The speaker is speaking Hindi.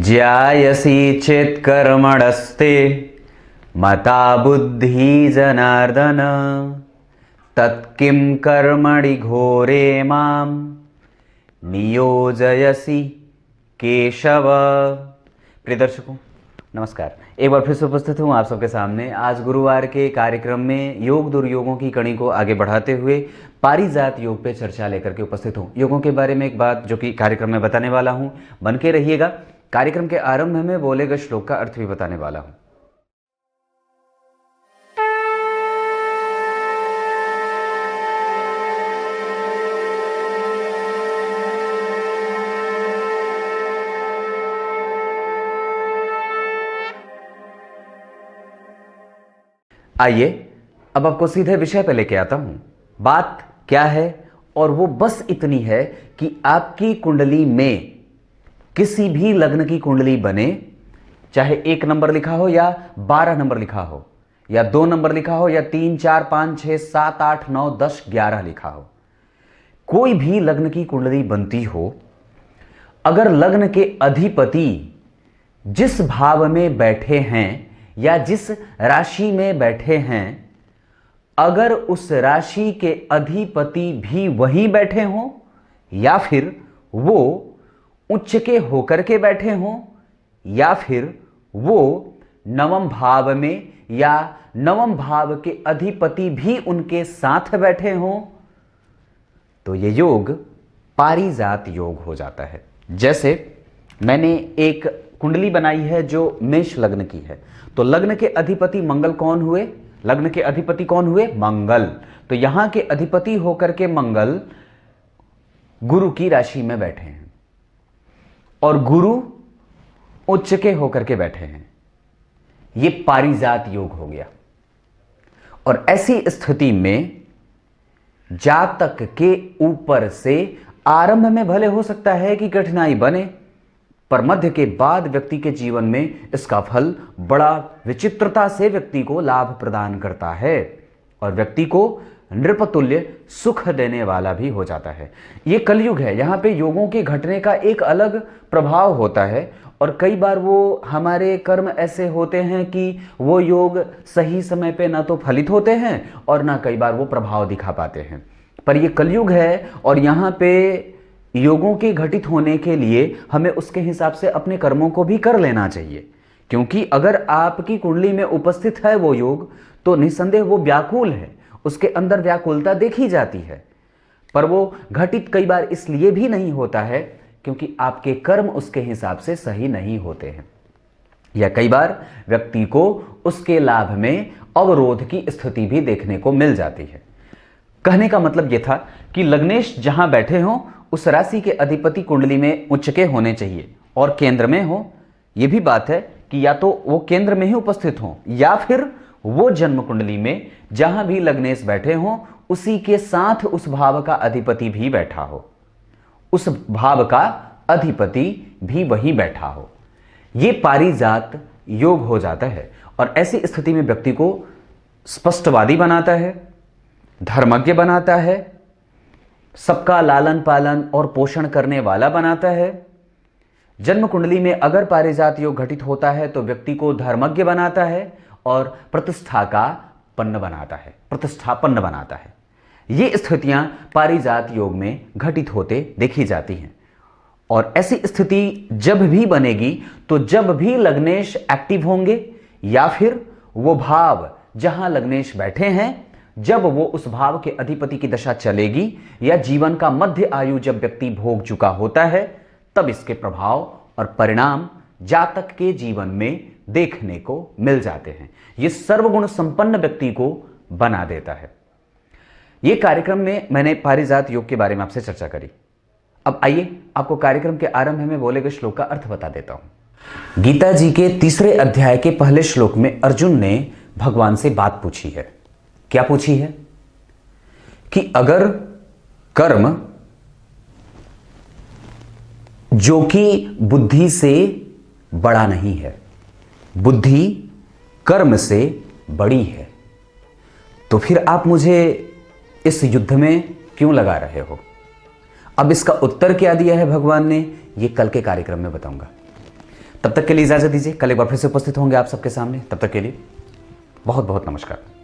ज्यायसि चेत् कर्मणस्ते मता बुद्धि जनार्दन तत्किं कर्मणि घोरे मां नियोजयसि केशव। प्रिय दर्शकों नमस्कार, एक बार फिर से उपस्थित हूँ आप सबके सामने। आज गुरुवार के कार्यक्रम में योग दुर्योगों की कड़ी को आगे बढ़ाते हुए पारिजात योग पे चर्चा लेकर के उपस्थित हूँ। योगों के बारे में एक बात जो कि कार्यक्रम में बताने वाला हूँ, बन के रहिएगा। कार्यक्रम के आरंभ में बोले गए श्लोक का अर्थ भी बताने वाला हूँ। आइए अब आपको सीधे विषय पे लेके आता हूं। बात क्या है, और वो बस इतनी है कि आपकी कुंडली में किसी भी लग्न की कुंडली बने, चाहे 1 नंबर लिखा हो या 12 नंबर लिखा हो या 2 नंबर लिखा हो या 3, 4, 5, 6, 7, 8, 9, 10, 11 लिखा हो, कोई भी लग्न की कुंडली बनती हो, अगर लग्न के अधिपति जिस भाव में बैठे हैं या जिस राशि में बैठे हैं, अगर उस राशि के अधिपति भी वहीं बैठे हों या फिर वो उच्च के होकर के बैठे हों या फिर वो नवम भाव में या नवम भाव के अधिपति भी उनके साथ बैठे हों, तो ये योग पारिजात योग हो जाता है। जैसे मैंने एक कुंडली बनाई है जो मेष लग्न की है, तो लग्न के अधिपति मंगल कौन हुए? लग्न के अधिपति कौन हुए? मंगल। तो यहां के अधिपति होकर के मंगल गुरु की राशि में बैठे हैं और गुरु उच्च के होकर के बैठे हैं। यह पारिजात योग हो गया। और ऐसी स्थिति में जातक के ऊपर से आरंभ में भले हो सकता है कि कठिनाई बने, पर मध्य के बाद व्यक्ति के जीवन में इसका फल बड़ा विचित्रता से व्यक्ति को लाभ प्रदान करता है और व्यक्ति को नृपतुल्य सुख देने वाला भी हो जाता है। ये कलयुग है, यहाँ पे योगों के घटने का एक अलग प्रभाव होता है और कई बार वो हमारे कर्म ऐसे होते हैं कि वो योग सही समय पे ना तो फलित होते हैं और ना कई बार वो प्रभाव दिखा पाते हैं। पर ये कलयुग है और यहाँ पे योगों के घटित होने के लिए हमें उसके हिसाब से अपने कर्मों को भी कर लेना चाहिए, क्योंकि अगर आपकी कुंडली में उपस्थित है वो योग तो निस्संदेह वो व्याकुल है, उसके अंदर व्याकुलता देखी जाती है। पर वो घटित कई बार इसलिए भी नहीं होता है क्योंकि आपके कर्म उसके हिसाब से सही नहीं होते हैं, या कई बार व्यक्ति को उसके लाभ में अवरोध की स्थिति भी देखने को मिल जाती है। कहने का मतलब यह था कि लग्नेश जहां बैठे हों उस राशि के अधिपति कुंडली में उच्च के होने चाहिए और केंद्र में हो। यह भी बात है कि या तो वो केंद्र में ही उपस्थित हों या फिर वो जन्म कुंडली में जहां भी लग्नेश बैठे हों उसी के साथ उस भाव का अधिपति भी बैठा हो, उस भाव का अधिपति भी वहीं बैठा हो। यह पारिजात योग हो जाता है और ऐसी स्थिति में व्यक्ति को स्पष्टवादी बनाता है, धर्मज्ञ बनाता है, सबका लालन पालन और पोषण करने वाला बनाता है। जन्म कुंडली में अगर पारिजात योग घटित होता है तो व्यक्ति को धर्मज्ञ बनाता है और प्रतिष्ठापन्न बनाता है। ये स्थितियां पारिजात योग में घटित होते देखी जाती हैं। और ऐसी स्थिति जब भी बनेगी तो जब भी लग्नेश एक्टिव होंगे या फिर वो भाव जहां लग्नेश बैठे हैं, जब वो उस भाव के अधिपति की दशा चलेगी या जीवन का मध्य आयु जब व्यक्ति भोग चुका होता है, तब इसके प्रभाव और परिणाम जातक के जीवन में देखने को मिल जाते हैं। ये सर्वगुण संपन्न व्यक्ति को बना देता है। ये कार्यक्रम में मैंने पारिजात योग के बारे में आपसे चर्चा करी। अब आइए आपको कार्यक्रम के आरंभ में बोले गए श्लोक का अर्थ बता देता हूं। गीता जी के 3 अध्याय के पहले श्लोक में अर्जुन ने भगवान से बात पूछी है। क्या पूछी है? कि अगर कर्म जो कि बुद्धि से बड़ा नहीं है, बुद्धि कर्म से बड़ी है, तो फिर आप मुझे इस युद्ध में क्यों लगा रहे हो? अब इसका उत्तर क्या दिया है भगवान ने, ये कल के कार्यक्रम में बताऊंगा। तब तक के लिए इजाजत दीजिए, कल एक बार फिर से उपस्थित होंगे आप सबके सामने। तब तक के लिए बहुत बहुत नमस्कार।